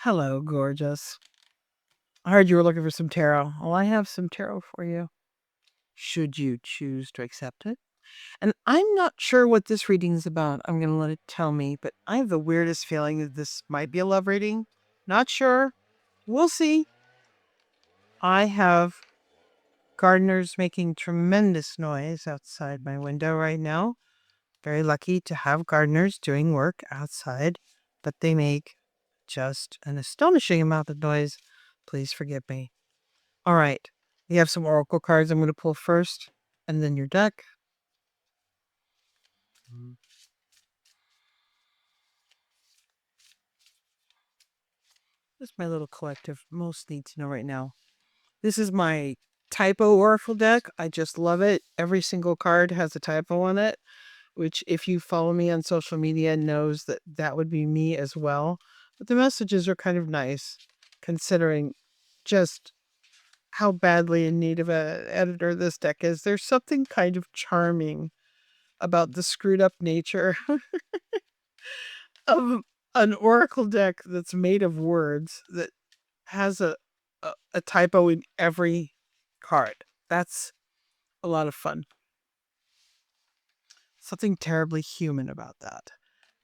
Hello, gorgeous. I heard you were looking for some tarot. Well, I have some tarot for you, should you choose to accept it. And I'm not sure what this reading is about. I'm going to let it tell me, but I have the weirdest feeling that this might be a love reading. Not sure. We'll see. I have gardeners making tremendous noise outside my window right now. Very lucky to have gardeners doing work outside, but they make just an astonishing amount of noise. Please forgive me. All right. You have some oracle cards I'm going to pull first, and then your deck. This is my little collective most need to know right now. This is my typo oracle deck. I just love it. Every single card has a typo on it, which if you follow me on social media knows that that would be me as well. But the messages are kind of nice considering just how badly in need of an editor this deck is. There's something kind of charming about the screwed up nature of an oracle deck that's made of words that has a typo in every card. That's a lot of fun. Something terribly human about that.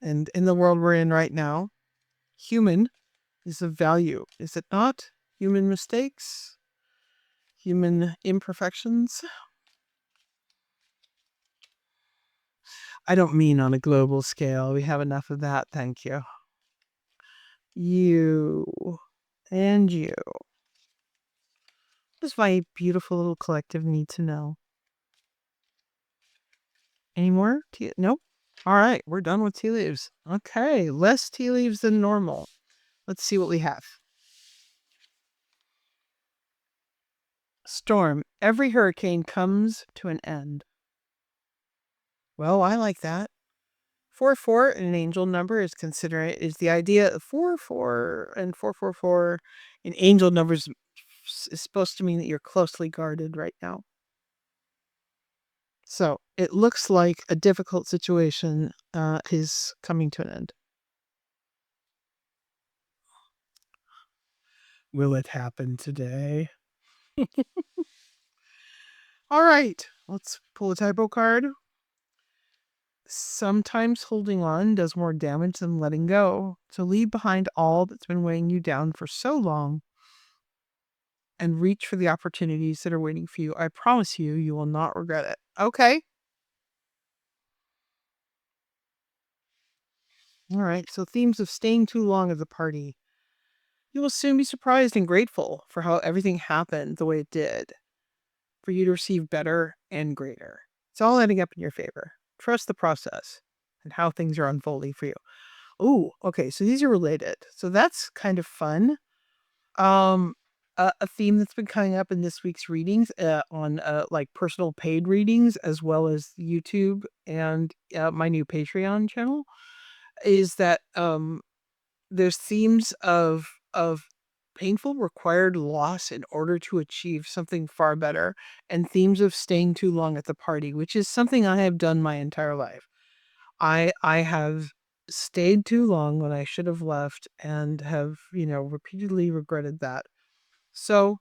And in the world we're in right now, human is of value, is it not? Human mistakes, human imperfections. I don't mean on a global scale. We have enough of that, thank you. You and you. What does my beautiful little collective need to know? Any more? Nope. All right, we're done with tea leaves. Okay, less tea leaves than normal. Let's see what we have. Storm. Every hurricane comes to an end. Well, I like that. 4 4, an angel number, is the idea of 4 4 and 4 4 4 in angel numbers is supposed to mean that you're closely guarded right now. So it looks like a difficult situation is coming to an end. Will it happen today? All right, let's pull a typo card. Sometimes holding on does more damage than letting go. So leave behind all that's been weighing you down for so long and reach for the opportunities that are waiting for you. I promise you, you will not regret it. Okay. All right. So themes of staying too long at the party. You will soon be surprised and grateful for how everything happened the way it did, for you to receive better and greater. It's all ending up in your favor. Trust the process and how things are unfolding for you. Oh, okay. So these are related. So that's kind of fun. Um, a theme that's been coming up in this week's readings, on like personal paid readings as well as YouTube and my new Patreon channel, is that there's themes of painful required loss in order to achieve something far better, and themes of staying too long at the party, which is something I have done my entire life. I have stayed too long when I should have left and have, repeatedly regretted that. So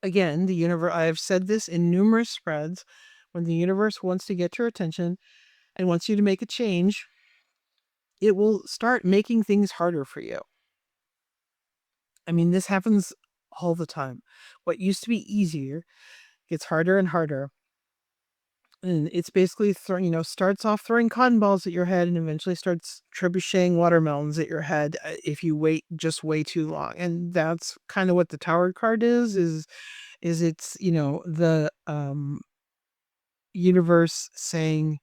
again, the universe, I have said this in numerous spreads, when the universe wants to get your attention and wants you to make a change, it will start making things harder for you. I mean, this happens all the time. What used to be easier gets harder and harder. And it's basically starts off throwing cotton balls at your head and eventually starts trebucheting watermelons at your head if you wait just way too long. And that's kind of what the Tower card is it's, the universe saying,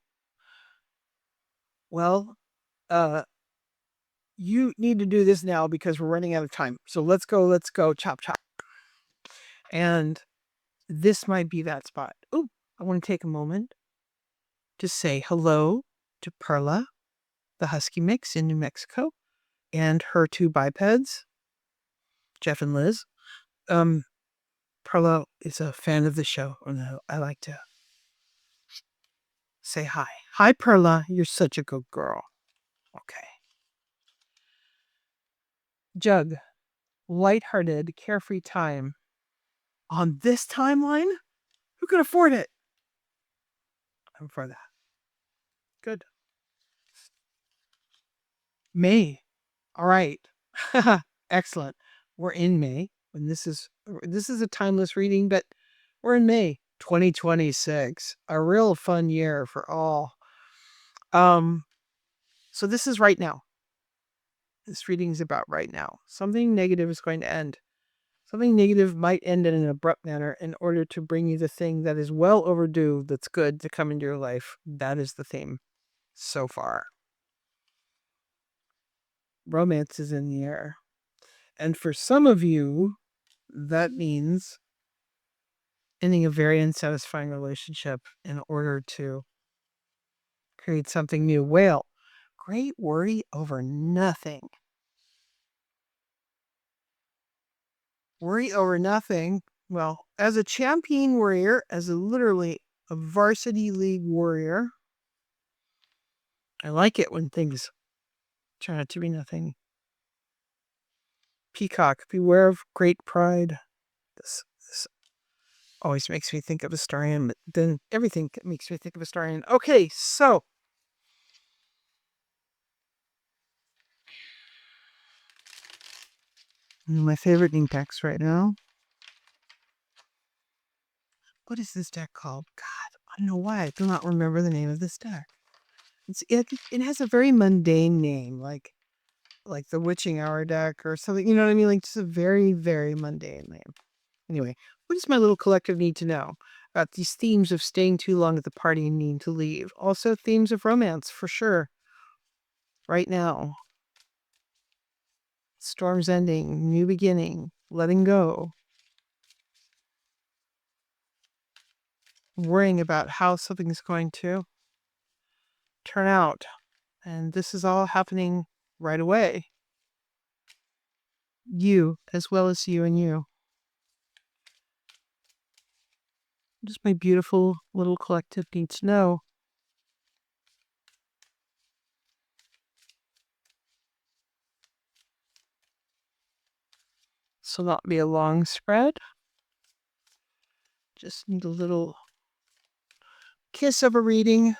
well, uh you need to do this now because we're running out of time. So let's go, chop chop. And this might be that spot. Oh, I want to take a moment to say hello to Perla, the husky mix in New Mexico, and her two bipeds, Jeff and Liz. Perla is a fan of the show, and I like to say hi. Hi, Perla. You're such a good girl. Okay. Jug, lighthearted, carefree time. On this timeline? Who can afford it? I'm for that. Good. May. All right. Excellent. We're in May. And this is a timeless reading, but we're in May 2026. A real fun year for all. So this is right now. This reading is about right now. Something negative is going to end. Something negative might end in an abrupt manner in order to bring you the thing that is well overdue, that's good to come into your life. That is the theme so far. Romance is in the air. And for some of you, that means ending a very unsatisfying relationship in order to create something new. Whale, great worry over nothing. Worry over nothing. Well, as a champion warrior, as literally a varsity league warrior, I like it when things turn out to be nothing. Peacock, beware of great pride. This always makes me think of Astarion, but then everything makes me think of Astarion. Okay, so my favorite ink decks right now. What is this deck called? God, I don't know why I do not remember the name of this deck. It has a very mundane name, like the Witching Hour deck or something. You know what I mean? Like just a very, very mundane name. Anyway, what does my little collective need to know about these themes of staying too long at the party and needing to leave? Also, themes of romance for sure. Right now, storm's ending, new beginning, letting go, worrying about how something's going to turn out. And this is all happening right away. You, as well as you and you. Just my beautiful little collective needs to know. This will not be a long spread. Just need a little kiss of a reading.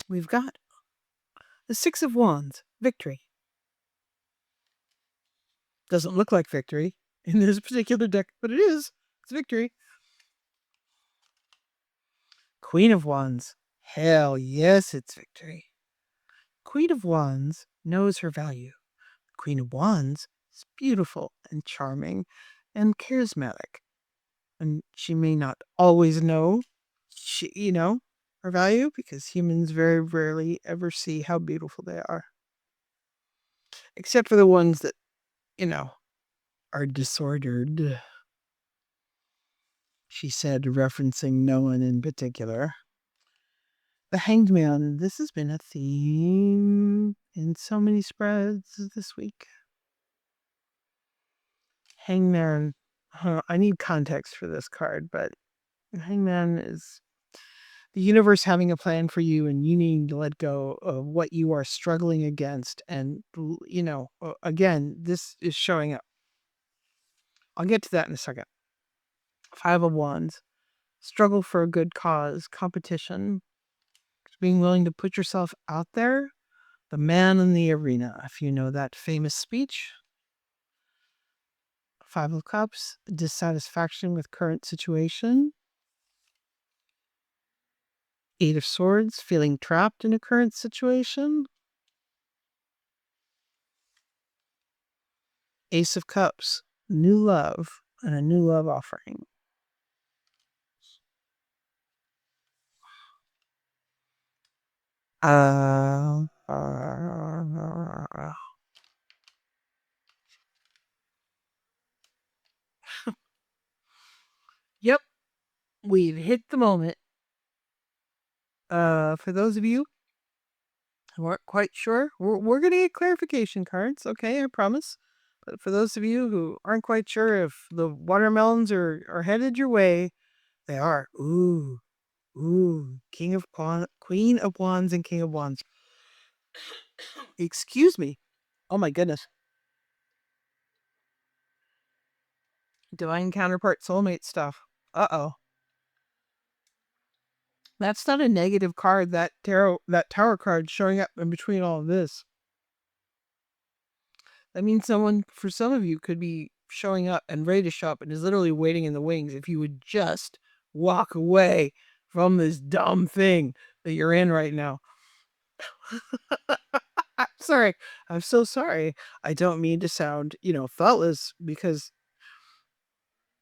We've got the Six of Wands, victory. Doesn't look like victory in this particular deck, but it is. It's victory. Queen of Wands. Hell yes, it's victory. Queen of Wands knows her value. Queen of Wands is beautiful and charming and charismatic. And she may not always know, her value, because humans very rarely ever see how beautiful they are. Except for the ones that, are disordered. She said, referencing no one in particular. The Hanged Man. This has been a theme in so many spreads this week. Hangman. I need context for this card, but Hangman is the universe having a plan for you, and you needing to let go of what you are struggling against. And, again, this is showing up. I'll get to that in a second. Five of Wands. Struggle for a good cause. Competition. Being willing to put yourself out there. The man in the arena, if you know that famous speech. Five of Cups. Dissatisfaction with current situation. Eight of Swords. Feeling trapped in a current situation. Ace of Cups. New love and a new love offering. Uh, uh, yep, we've hit the moment. For those of you who aren't quite sure, we're going to get clarification cards, okay, I promise. But for those of you who aren't quite sure if the watermelons are headed your way, they are. Ooh. Ooh, Queen of Wands and King of Wands. Excuse me. Oh my goodness. Divine counterpart soulmate stuff. Uh-oh. That's not a negative card, that tower card showing up in between all of this. That means someone, for some of you, could be showing up and ready to show up and is literally waiting in the wings if you would just walk away from this dumb thing that you're in right now. I'm sorry. I'm so sorry. I don't mean to sound, thoughtless, because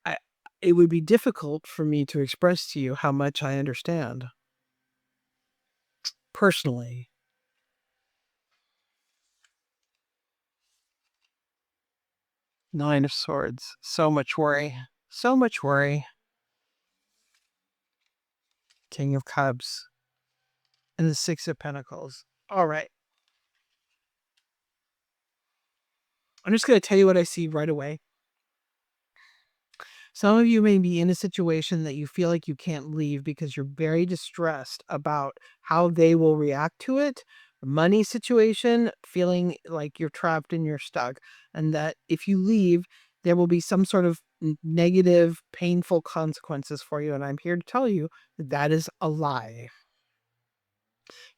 I it would be difficult for me to express to you how much I understand personally. Nine of Swords. So much worry. So much worry. King of Cups. And the Six of Pentacles. All right. I'm just going to tell you what I see right away. Some of you may be in a situation that you feel like you can't leave because you're very distressed about how they will react to it. Money situation, feeling like you're trapped and you're stuck, and that if you leave, there will be some sort of negative, painful consequences for you. And I'm here to tell you that that is a lie.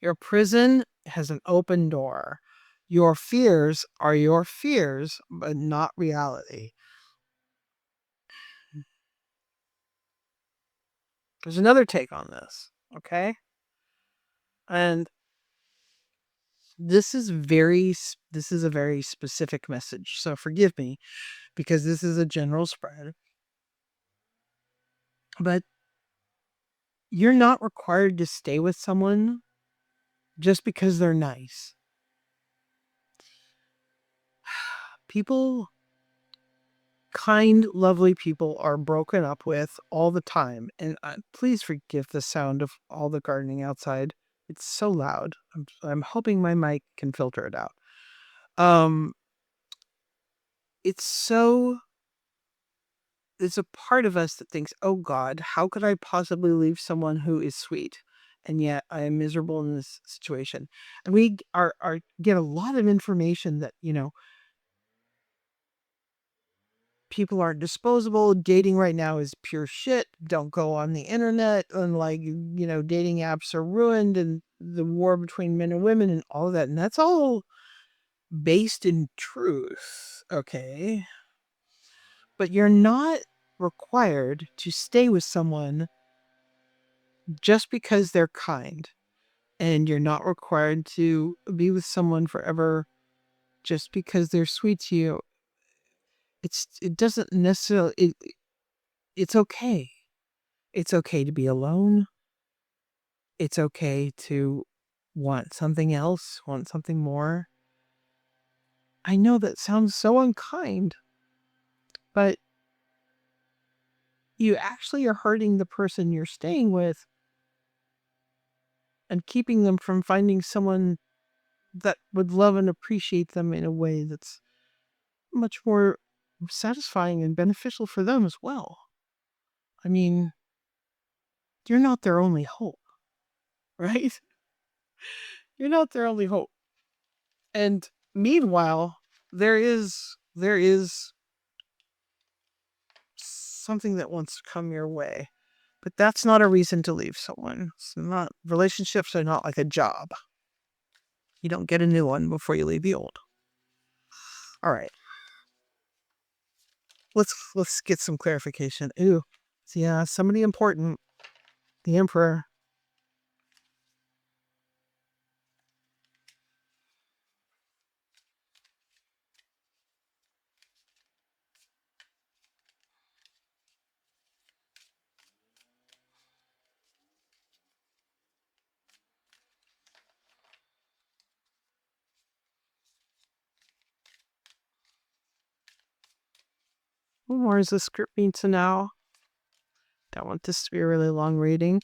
Your prison has an open door. Your fears are your fears, but not reality. There's another take on this, okay? And this is a very specific message. So forgive me, because this is a general spread. But you're not required to stay with someone just because they're nice. People, kind, lovely people, are broken up with all the time. And please forgive the sound of all the gardening outside. It's so loud. I'm hoping my mic can filter it out. It's a part of us that thinks, oh God, how could I possibly leave someone who is sweet? And yet I am miserable in this situation. And we get a lot of information that, people aren't disposable. Dating right now is pure shit. Don't go on the internet. And dating apps are ruined, and the war between men and women and all of that. And that's all based in truth. Okay. But you're not required to stay with someone just because they're kind. And you're not required to be with someone forever just because they're sweet to you. It doesn't necessarily, it's okay. It's okay to be alone. It's okay to want something else, want something more. I know that sounds so unkind, but you actually are hurting the person you're staying with and keeping them from finding someone that would love and appreciate them in a way that's much more satisfying and beneficial for them as well. I mean, you're not their only hope, right? You're not their only hope. And meanwhile, there is something that wants to come your way. But that's not a reason to leave someone. Relationships are not like a job. You don't get a new one before you leave the old. All right. Let's get some clarification. Ooh. Yeah, somebody important. The Emperor. What more is the script need to know? Don't want this to be a really long reading.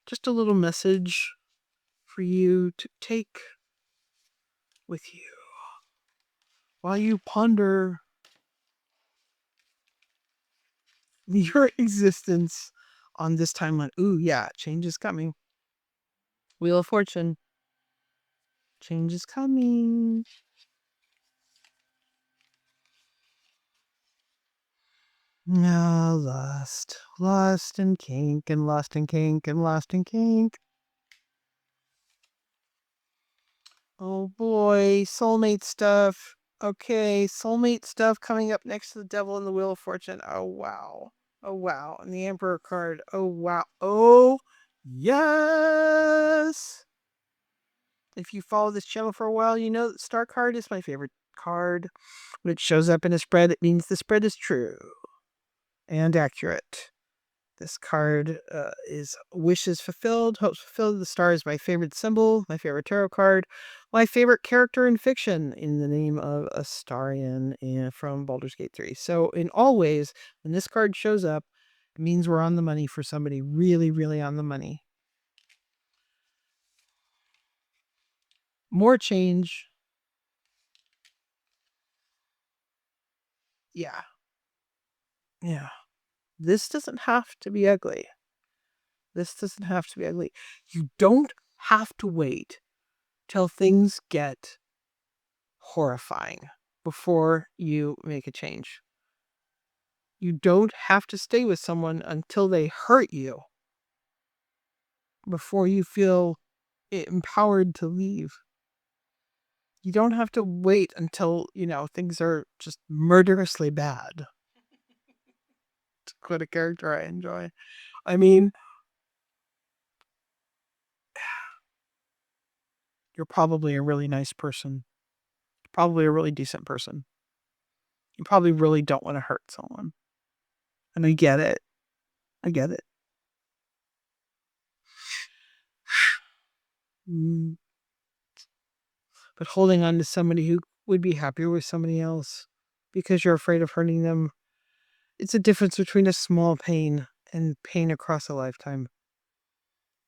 Just a little message for you to take with you while you ponder your existence on this timeline. Ooh, yeah, change is coming. Wheel of Fortune. Change is coming. No, lust and kink and lust and kink and lust and kink. Oh boy, soulmate stuff. Okay, soulmate stuff coming up next to the Devil and the Wheel of Fortune. Oh wow. Oh wow. And the Emperor card. Oh wow. Oh yes. If you follow this channel for a while, you know that Star card is my favorite card. When it shows up in a spread, it means the spread is true and accurate. This card is wishes fulfilled, hopes fulfilled. The star is my favorite symbol, my favorite tarot card, my favorite character in fiction in the name of Astarion from Baldur's Gate 3. So in all ways, when this card shows up, it means we're on the money for somebody really, really on the money. More change. Yeah. Yeah. This doesn't have to be ugly. This doesn't have to be ugly. You don't have to wait till things get horrifying before you make a change. You don't have to stay with someone until they hurt you before you feel empowered to leave. You don't have to wait until, things are just murderously bad to quit a character I enjoy. I mean, you're probably a really nice person. Probably a really decent person. You probably really don't want to hurt someone. And I get it. I get it. Mm. But holding on to somebody who would be happier with somebody else because you're afraid of hurting them, it's a difference between a small pain and pain across a lifetime.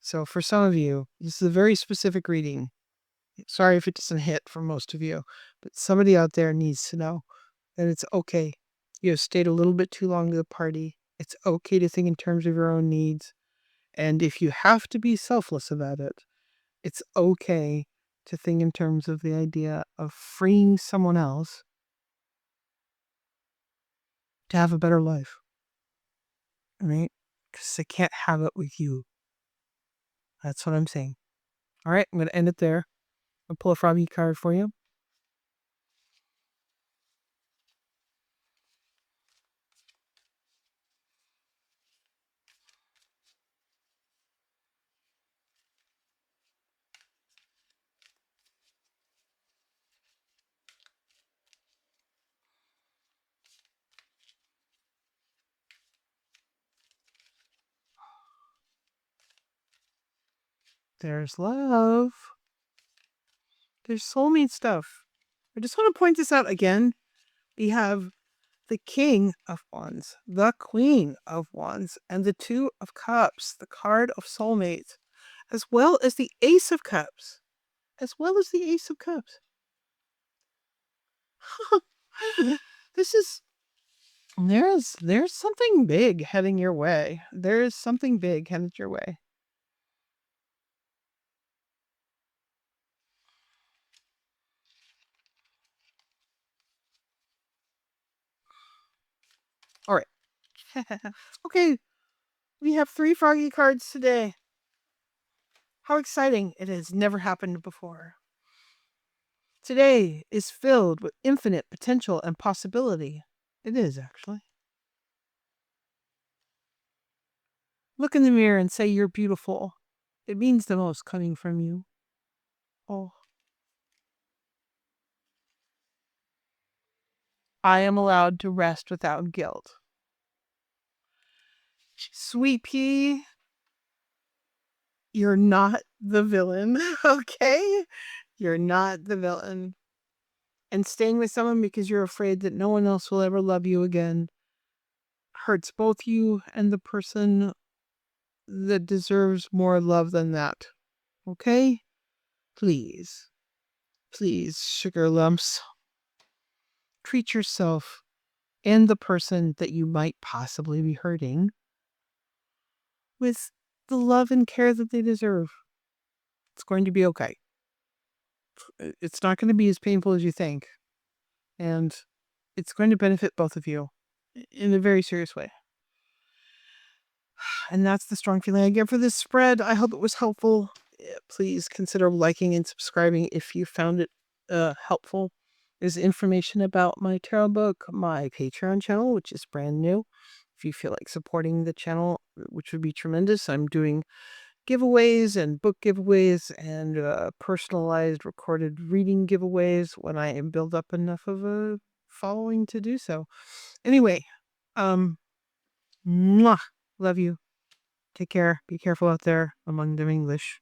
So for some of you, this is a very specific reading. Sorry if it doesn't hit for most of you, but somebody out there needs to know that it's okay. You have stayed a little bit too long to the party. It's okay to think in terms of your own needs. And if you have to be selfless about it, it's okay to think in terms of the idea of freeing someone else to have a better life. Right? Because they can't have it with you. That's what I'm saying. All right, I'm going to end it there. I'll pull a froggy card for you. There's love. There's soulmate stuff. I just want to point this out again. We have the King of Wands, the Queen of Wands, and the Two of Cups, the card of soulmates, as well as the Ace of Cups. As well as the Ace of Cups. This is there's something big heading your way. There is something big headed your way. All right. Okay, we have 3 froggy cards today. How exciting. It has never happened before. Today is filled with infinite potential and possibility. It is, actually. Look in the mirror and say you're beautiful. It means the most coming from you. Oh. I am allowed to rest without guilt. Sweet pea, you're not the villain, okay? You're not the villain. And staying with someone because you're afraid that no one else will ever love you again hurts both you and the person that deserves more love than that. Okay? Please, sugar lumps, treat yourself and the person that you might possibly be hurting with the love and care that they deserve. It's going to be okay. It's not going to be as painful as you think. And it's going to benefit both of you in a very serious way. And that's the strong feeling I get for this spread. I hope it was helpful. Please consider liking and subscribing if you found it helpful. There's information about my tarot book, my Patreon channel, which is brand new. If you feel like supporting the channel, which would be tremendous, I'm doing giveaways and book giveaways and personalized recorded reading giveaways when I build up enough of a following to do so. Anyway, mwah, love you. Take care. Be careful out there among them English.